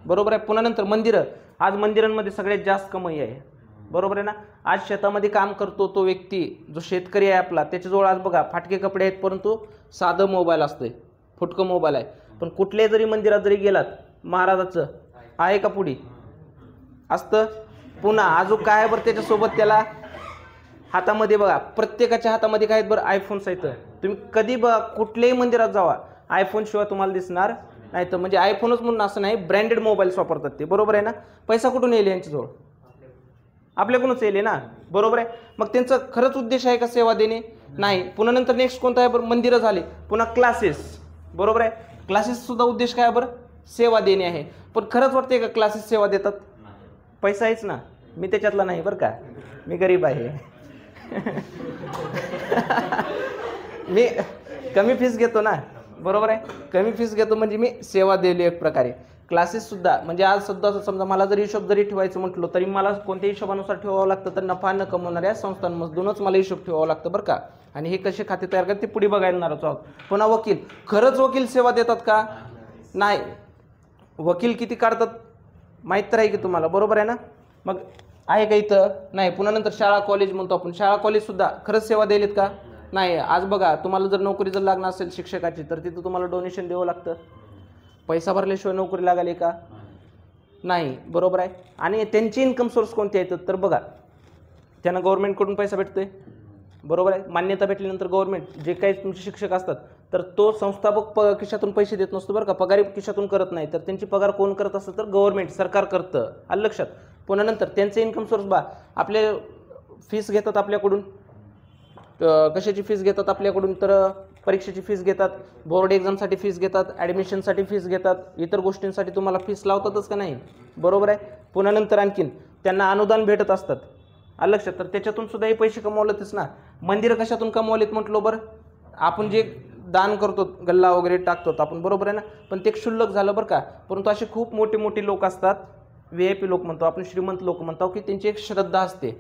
बरोबर आहे. पुन्हा नंतर मंदिरं, आज मंदिरांमध्ये सगळ्यात जास्त कमाई आहे, बरोबर आहे ना. आज शेतामध्ये काम करतो तो व्यक्ती जो शेतकरी आहे आपला, त्याच्याजवळ आज बघा फाटके कपडे आहेत परंतु साधं मोबाईल असतंय, फुटकं मोबाईल आहे. पण कुठल्याही जरी मंदिरात जरी गेलात महाराजाचं आहे का पुढे असतं. पुन्हा अजून काय आहे बरं त्याच्यासोबत, त्याला हातामध्ये बघा प्रत्येकाच्या हातामध्ये काय आहेत बरं, आयफोन्स आहेत. तुम्ही कधी बघा कुठल्याही मंदिरात जावा आयफोन शिवाय तुम्हाला दिसणार नाही. तर म्हणजे आयफोनच म्हणून असं नाही, ब्रँडेड मोबाईल्स वापरतात ते, बरोबर आहे ना. पैसा कुठून येईल यांच्याजवळ, आपल्याकडूनच येईल ना, बरोबर आहे. मग त्यांचा खरंच उद्देश आहे का सेवा देणे, नाही. पुन्हा नंतर नेक्स्ट कोणता आहे बरं, मंदिरं झाले. पुन्हा क्लासेस, बरोबर आहे. क्लासेस सुद्धा उद्देश काय बरं, सेवा देणे आहे. पण खरंच वाटते का क्लासेस सेवा देतात, पैसा आहेच ना. मी त्याच्यातला नाही बरं का, मी गरीब आहे. मी कमी फीस घेतो ना, बरोबर आहे. कमी फीस घेतो म्हणजे मी सेवा दिली एक प्रकारे. क्लासेस सुद्धा म्हणजे आज सुद्धा समजा मला जरी हिशोब जरी ठेवायचं म्हटलं तरी मला कोणत्या हिशोबानुसार ठेवावं लागतं, तर नफा न कमवणाऱ्या संस्थांमधूनच मला हिशोब ठेवावं लागतं बरं का. आणि हे कसे खाते तयार करतात ते पुढे बघायलाच आहोत. पुन्हा वकील, खरंच वकील सेवा देतात का, नाही. वकील किती काढतात माहीत तर आहे की तुम्हाला, बरोबर आहे ना. मग आहे का इथं, नाही. पुन्हा नंतर शाळा कॉलेज म्हणतो आपण, शाळा कॉलेजसुद्धा खरंच सेवा द्यायलेत का, नाही. आज बघा तुम्हाला जर नोकरी जर लागणार असेल शिक्षकाची तर तिथं तुम्हाला डोनेशन द्यावं लागतं, पैसा भरल्याशिवाय नोकरी लागाली का, नाही, बरोबर आहे. आणि त्यांचे इन्कम सोर्स कोणते आहेत तर बघा त्यांना गव्हर्नमेंटकडून पैसा भेटतोय, बरोबर आहे. मान्यता भेटल्यानंतर गव्हर्नमेंट जे काही तुमचे शिक्षक असतात तर तो संस्थापक खिशातून पैसे देत नसतो बरं का, पगारी खिशातून करत नाही. तर त्यांची पगार कोण करत असतं तर गव्हर्नमेंट, सरकार करतं, आलं लक्षात. पुन्हा नंतर त्यांचे इन्कम सोर्स बा आपले फीस घेतात आपल्याकडून, कशाची फीस घेतात आपल्याकडून तर परीक्षेची फीस घेतात, बोर्ड एक्झामसाठी फीस घेतात, ॲडमिशनसाठी फीस घेतात, इतर गोष्टींसाठी तुम्हाला फीस लावतातच का नाही, बरोबर आहे. पुन्हा नंतर आणखीन त्यांना अनुदान भेटत असतात, आलं लक्षात. तर त्याच्यातून सुद्धा हे पैसे कमवलेतच ना. मंदिरं कशातून कमवलेत म्हटलो बरं, आपण जे दान करतो गल्ला वगैरे टाकतो आपण, बरोबर आहे ना. पण ते क्षुल्लक झालं बरं का. परंतु असे खूप मोठे मोठे लोक असतात, VIP लोक म्हणतो आपण, श्रीमंत लोक म्हणतो की त्यांची एक श्रद्धा असते,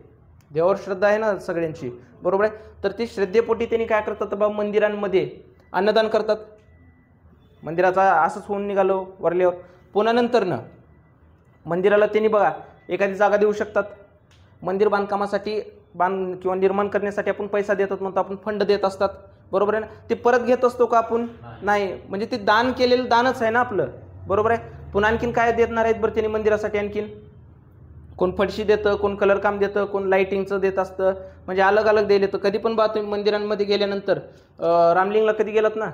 देवावर श्रद्धा आहे ना सगळ्यांची, बरोबर आहे. तर ते श्रद्धेपोटी त्यांनी काय करतात बा, मंदिरांमध्ये अन्नदान करतात. मंदिराचा असंच होऊन निघालो वरल्यावर. पुन्हा नंतर ना मंदिराला त्यांनी बघा एखादी जागा देऊ शकतात, मंदिर बांधकामासाठी किंवा निर्माण करण्यासाठी आपण पैसा देतात म्हणतो आपण, फंड देत असतात, बरोबर आहे ना. ते परत घेत असतो का आपण, नाही. म्हणजे ते दान केलेलं दानच आहे ना आपलं, बरोबर आहे. पुन्हा आणखीन काय देणार आहेत बरं त्यांनी मंदिरासाठी, आणखीन कोण फडशी देतं, कोण कलर काम देतं, कोण लाईटिंगचं देत असतं, म्हणजे अलग अलग द्यायला येतं. कधी पण बा तुम्ही मंदिरांमध्ये गेल्यानंतर रामलिंगला कधी गेलात ना,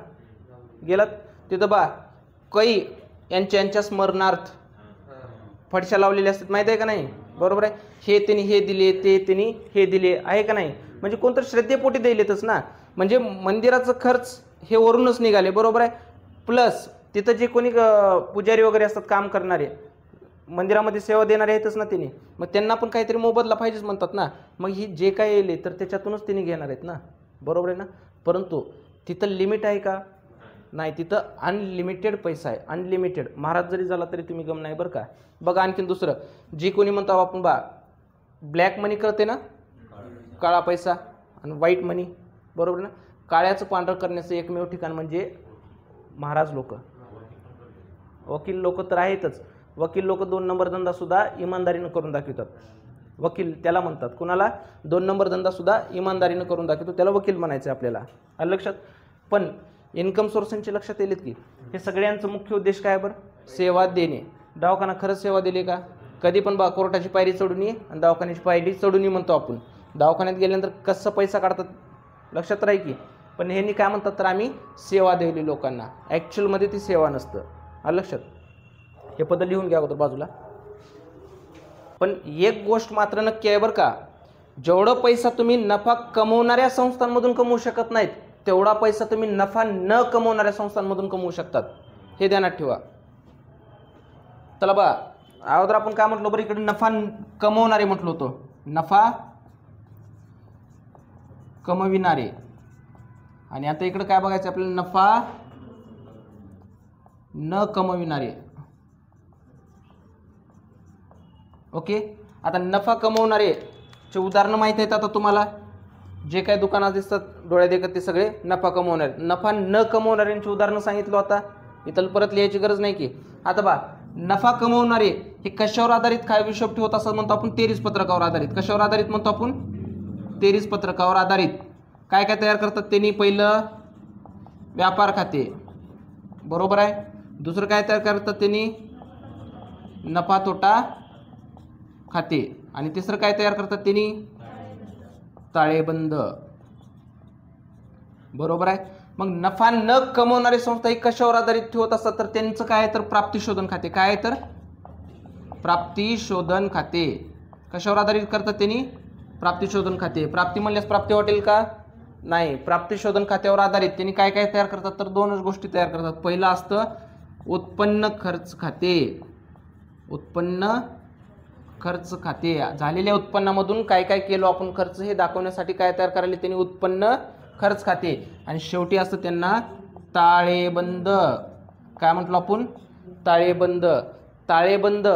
गेलात तिथं बा काही यांच्या स्मरणार्थ फडशा लावलेल्या असतात, माहीत आहे का नाही, बरोबर आहे. हे त्यांनी हे दिले, ते त्यांनी हे दिले, आहे का नाही. म्हणजे कोणतं श्रद्धेपोटी द्यायलेतच ना. म्हणजे मंदिराचं खर्च हे वरूनच निघाले, बरोबर आहे. प्लस तिथं जे कोणी पुजारी वगैरे असतात, काम करणारे, मंदिरामध्ये सेवा देणारे आहेतच ना त्यांनी, मग त्यांना पण काहीतरी मोबदला पाहिजेच म्हणतात ना. मग ही जे काय येले तर त्याच्यातूनच त्यांनी घेणार आहेत ना, बरोबर आहे ना. परंतु तिथं लिमिट आहे का, नाही. तिथं अनलिमिटेड पैसा आहे, अनलिमिटेड. महाराज जरी झाला तरी तुम्ही गम नाही बरं का. बघा आणखीन दुसरं जे कोणी म्हणतो आपण बा ब्लॅक मनी करते ना, काळा पैसा आणि व्हाईट मनी, बरोबर ना. काळ्याचं पांढरं करण्याचं एकमेव ठिकाण म्हणजे महाराज लोक. वकील लोक तर आहेतच, वकील लोक 2 नंबर धंदा सुद्धा इमानदारीनं करून दाखवतात. वकील त्याला म्हणतात, कुणाला 2 नंबर धंदा सुद्धा इमानदारीनं करून दाखवतो, त्याला वकील म्हणायचं आपल्याला, आलं लक्षात. पण इन्कम सोर्सांचे लक्षात येलेत की हे सगळ्यांचं मुख्य उद्देश काय बरं, सेवा देणे. दवाखाना खरंच सेवा दिली का, कधी पण बा कोर्टाची पायरी चढून ये आणि दवाखान्याची पायरी चढून ये म्हणतो आपण. दवाखान्यात गेल्यानंतर कसं पैसा काढतात लक्षात राही की. पण ह्यांनी काय म्हणतात तर आम्ही सेवा दिली लोकांना, ॲक्च्युअलमध्ये ती सेवा नसतं, आलं लक्षात. हे पद लिहून घ्या अगोदर बाजूला. पण एक गोष्ट मात्र नक्की आहे बरं का, जेवढं पैसा तुम्ही नफा कमवणाऱ्या संस्थांमधून कमवू शकत नाहीत तेवढा पैसा तुम्ही नफा न कमवणाऱ्या संस्थांमधून कमवू शकतात, हे ध्यानात ठेवा. चला बा अगोदर आपण काय म्हटलो बरं, इकडे नफा कमवणारे म्हटलो होतो, नफा कमविणारे. आणि आता इकडे काय बघायचं आपल्याला, नफा न कमविणारे. ओके. आता नफा कमवणारे चे उदाहरणं माहिती आहेत आता तुम्हाला, जे काही दुकानात दिसतात डोळ्या देखत ते सगळे नफा कमवणारे. नफा न कमवणाऱ्यांची उदाहरणं सांगितलं आता, इथं परत लिहायची गरज नाही की. आता बा नफा कमवणारे हे कशावर आधारित काय हिशोब ठेवत असं म्हणतो आपण? तेरीस पत्रकावर आधारित. कशावर आधारित म्हणतो आपण? तेरीस पत्रकावर आधारित. काय काय तयार करतात त्यांनी? पहिलं व्यापार खाते, बरोबर आहे. दुसरं काय तयार करतात त्यांनी? नफा तोटा खाते. आणि तिसरं काय तयार करतात त्यांनी? ताळेबंद, बरोबर आहे. मग नफा न कमवणारी संस्था ही कशावर आधारित ठेवत असतात? तर त्यांचं काय आहे? तर प्राप्ती शोधन खाते. काय आहे? तर प्राप्ती शोधन खाते. कशावर आधारित करतात त्यांनी? प्राप्ती शोधन खाते. प्राप्ती म्हणल्यास प्राप्ती वाटेल का? नाही. प्राप्ती शोधन खात्यावर आधारित त्यांनी काय काय तयार करतात? तर दोनच गोष्टी तयार करतात. पहिलं असतं उत्पन्न खर्च खाते. उत्पन्न खर्च खाते, झालेल्या उत्पन्नामधून काय काय केलो आपण खर्च हे दाखवण्यासाठी काय तयार करायला त्यांनी? उत्पन्न खर्च खाते. आणि शेवटी असतं त्यांना ताळेबंद. काय म्हटलं आपण? ताळेबंद. ताळेबंद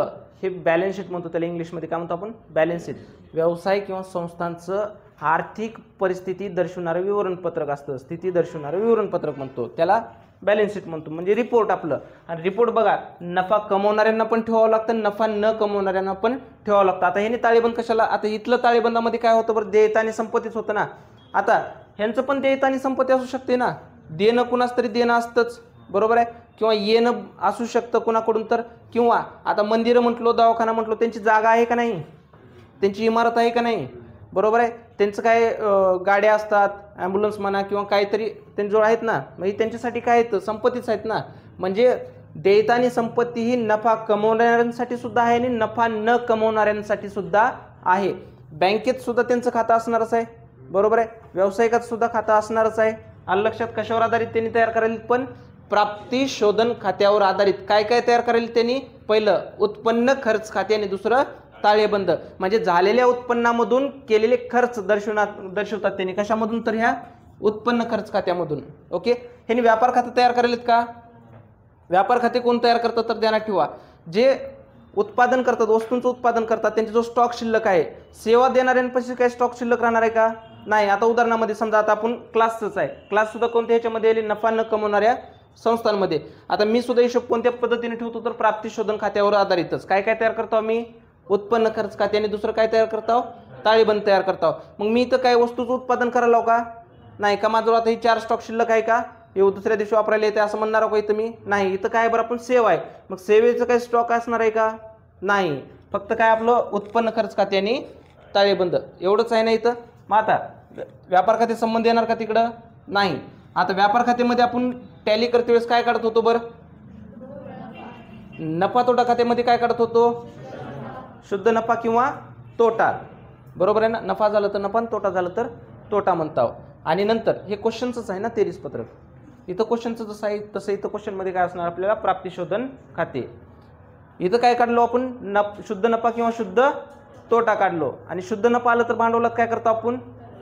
हे बॅलन्स शीट म्हणतो त्याला इंग्लिशमध्ये. काय म्हणतो आपण? Balance sheet. व्यवसाय किंवा संस्थांचं आर्थिक परिस्थिती दर्शवणारं विवरणपत्रक असतं. स्थिती दर्शवणारं विवरणपत्रक म्हणतो त्याला, बॅलन्स शीट म्हणतो. म्हणजे रिपोर्ट आपलं. आणि रिपोर्ट बघा, नफा कमवणाऱ्यांना पण ठेवावं लागतं, नफा न कमवणाऱ्यांना पण ठेवावं लागतं. आता ह्याने ताळेबंद कशाला? आता इथलं ताळेबंदामध्ये काय होतं बरं? देयता आणि संपत्तीच होतं ना. आता ह्यांचं पण देयता आणि संपत्ती असू शकते ना. देणं कुणाच तरी देणं असतंच, बरोबर आहे. किंवा येणं असू शकतं कुणाकडून तर. किंवा आता मंदिरं म्हटलो, दवाखाना म्हटलो, त्यांची जागा आहे का नाही? त्यांची इमारत आहे का नाही? बरोबर आहे. त्यांचं काय गाड्या असतात, ॲम्ब्युलन्स म्हणा किंवा काहीतरी त्यांच्याजवळ आहेत ना. म्हणजे त्यांच्यासाठी काय आहेत? संपत्तीच आहेत ना. म्हणजे देयता आणि संपत्ती ही नफा कमवणाऱ्यांसाठी सुद्धा आहे आणि नफा न कमवणाऱ्यांसाठी सुद्धा आहे. बँकेत सुद्धा त्यांचं खातं असणारच आहे, बरोबर आहे. व्यावसायिकात सुद्धा खातं असणारच आहे. आलं लक्षात? कशावर आधारित त्यांनी तयार करायला? पण प्राप्ती शोधन खात्यावर आधारित. काय काय तयार करायला त्यांनी? पहिलं उत्पन्न खर्च खाते आणि दुसरं ताळेबंद. म्हणजे झालेल्या उत्पन्नामधून केलेले खर्च दर्शवतात त्यांनी. कशामधून? तर ह्या उत्पन्न खर्च खात्यामधून. ओके. ह्यांनी व्यापार खाते तयार करायलेत का? व्यापार खाते कोण तयार करतात? तर ध्यानात ठेवा, जे उत्पादन करतात, वस्तूंचं उत्पादन करतात, त्यांचा जो स्टॉक शिल्लक आहे, सेवा देणाऱ्यांपाशी काय स्टॉक शिल्लक राहणार आहे का? नाही. आता उदाहरणामध्ये समजा आता आपण क्लासच आहे. क्लास सुद्धा कोणत्या ह्याच्यामध्ये येईल? नफा न कमवणाऱ्या संस्थांमध्ये. आता मी सुद्धा हिशोब कोणत्या पद्धतीने ठेवतो? तर प्राप्ती शोधन खात्यावर आधारितच. काय काय तयार करतो आम्ही? उत्पन्न खर्च खाते आणि दुसरं काय तयार करतो? ताळेबंद तयार करतो. मग मी इथं काय वस्तूचं उत्पादन करायला का? नाही. का माझं आता ही 4 स्टॉक शिल्लक आहे का? हे दुसऱ्या दिवशी वापरायला येते असं म्हणणार का इथं मी? नाही. इथं काय बरं आपण सेवा आहे, मग सेवेचं काही स्टॉक असणार आहे का? नाही. फक्त काय आपलं उत्पन्न खर्च खाते आणि ताळेबंद एवढंच आहे ना इथं. मग आता व्यापार खाते संबंध येणार का तिकडं? नाही. आता व्यापार खात्यामध्ये आपण टॅली करते वेळेस काय काढत होतो बरं? नफा तोटा खात्यामध्ये काय काढत होतो? शुद्ध नफा किंवा तोटा, बरोबर आहे ना. नफा झालं तर नफा, तोटा झालं तर तोटा म्हणतो. आणि नंतर हे क्वेश्चनच आहे ना 23 पत्रक. इथं क्वेश्चनचं जसं आहे तसं इथं क्वेश्चनमध्ये काय असणार आपल्याला? प्राप्ती शोधन खाते. इथं काय काढलो आपण? शुद्ध नफा किंवा शुद्ध तोटा काढलो. आणि शुद्ध नफा आलं तर भांडवलात काय करतो आपण?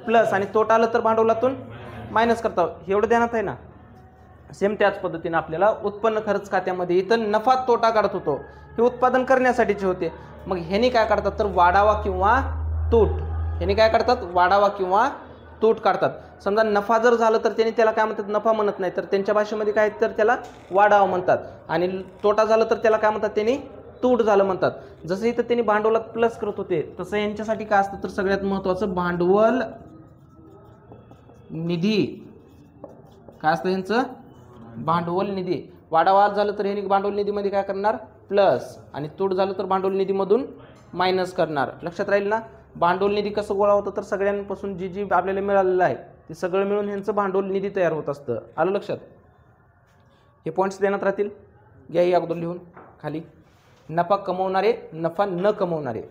प्लस. आणि तोटा आलं तर भांडवलातून मायनस करतो. एवढं ध्यानात आहे ना. सेम त्याच पद्धतीने आपल्याला उत्पन्न खर्च खात्यामध्ये इथं नफा तोटा काढत होतो, हे उत्पादन करण्यासाठीचे होते. मग ह्यानी काय काढतात? तर वाढावा किंवा तूट. ह्यानी काय काढतात? वाढावा किंवा तूट काढतात. समजा नफा जर झालं तर त्यांनी त्याला काय म्हणतात? नफा म्हणत नाही, तर त्यांच्या भाषेमध्ये काय तर त्याला वाढावा म्हणतात. आणि तोटा झालं तर त्याला काय म्हणतात? त्यांनी तूट झालं म्हणतात. जसं इथं त्यांनी भांडवलात प्लस करत होते तसं यांच्यासाठी काय असतं? तर सगळ्यात महत्त्वाचं भांडवल निधी. काय असतं यांचं? भांडवल निधी. वाढावा झालं तर ह्यांनी भांडवल निधीमध्ये काय करणार? प्लस. आणि तूट झालं तर भांडवल निधीमधून मायनस करणार. लक्षात राहील ना. भांडवल निधी कसं गोळा होतं? तर सगळ्यांपासून जी जी आपल्याला मिळालेलं आहे ते सगळं मिळून ह्यांचं भांडवल निधी तयार होत असतं. आलं लक्षात? हे पॉईंट्स देण्यात राहतील. घ्या ही अगोदर लिहून खाली. नफा कमवणारे, नफा न कमवणारे.